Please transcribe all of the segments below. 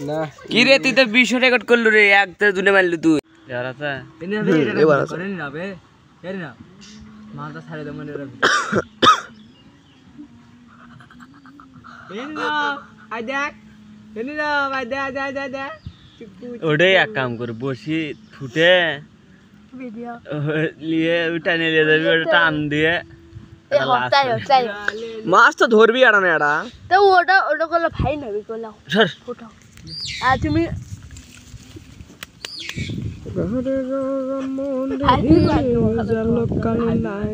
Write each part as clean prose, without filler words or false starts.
না কি রে তুই তো 20 রেকর্ড করলু রে এক তো দুনে মারলু তুই यार আছে এবার আছে করেন না বে এর না মালটা ছাড়ে দে মনে রাখবি এন না আই দেখ এন না ভাই দে দে দে দে ওটাই এক কাম করে বসি ফুটে ভিডিও লিয়ে উঠানে নিয়ে যাবি ওটা টান দিয়ে তাই মাছ তো ধরবি আড়া না আড়া তো ওটা করলে ভাই নেবি করলাম সর ফটো আর তুমি আজির কল ভাই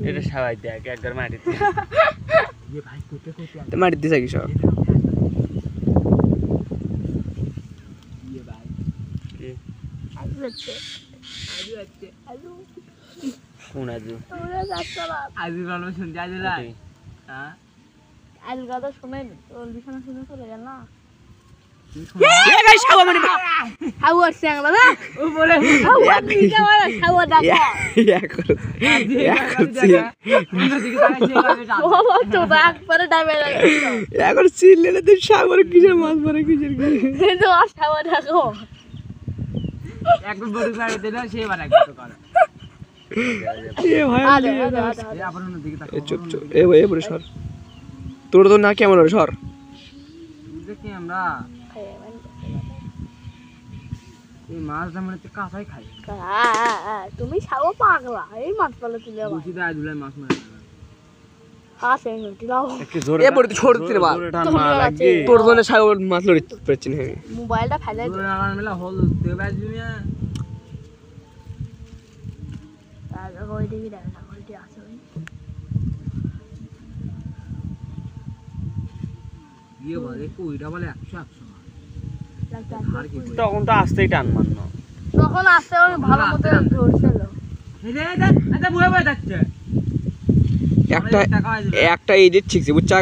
এটা সবাই দেখ একবার মাটিতে ये भाई कोते মাটি দিছে কি সব ये भाई কি আজু আছে आजू अच्छे আজু কোন আজু ওরা যাচ্ছে না आजू वालों सुन जा जला हां আজ কথা শুনে ওর বিছানা শুনে চলে গেল না এ গাই শাওয়া মানে হাউ আসছে না না ओ बोले হাউ কি যাওয়া হাউ ডাকা उन्नति के साथ से ও তো বাক পরে ডাবে লাগে এখন চিল্লেলে তুই সাগরে কিসের মাছ ধরে কিসের কি কিন্তু হাউ ডাকো एक बड़ी गाड़ी देना से बना के तो कर এ ভাই আরে ये अपन उन्नति के এ চুপ চুপ এ ভাই বড় সর তোর তো না কেমন রে সর দেখি আমরা এই মাছ দামনে তো কাঁচাই খাই তুমি ছাগো পাগলা এই মাছ পালে তুলে ভাই বুঝি দা আজুলাই মাছ মারা হ্যাঁ সেই মিটি লাও একটু জোরে এ বড় ছড় দিতে বা টান মারা লাগবে তোর জন্য সাগর মাছ লড়ি পেছন হে মোবাইলটা ফেলে দূরে লাগান মেলা হল দেবা জুনিয়া আর ওই দিকে দেখা ওইটি আছে ওই ये বলে কইরা বলে 100 100 তখন তো আসতেই টান মারনো তখন আসতে ওই ভালো মতো ধরছিল এই দে দে আচ্ছা বুয়া বুয়া যাচ্ছে একটা একটা এডিট ঠিকছে বুঝছা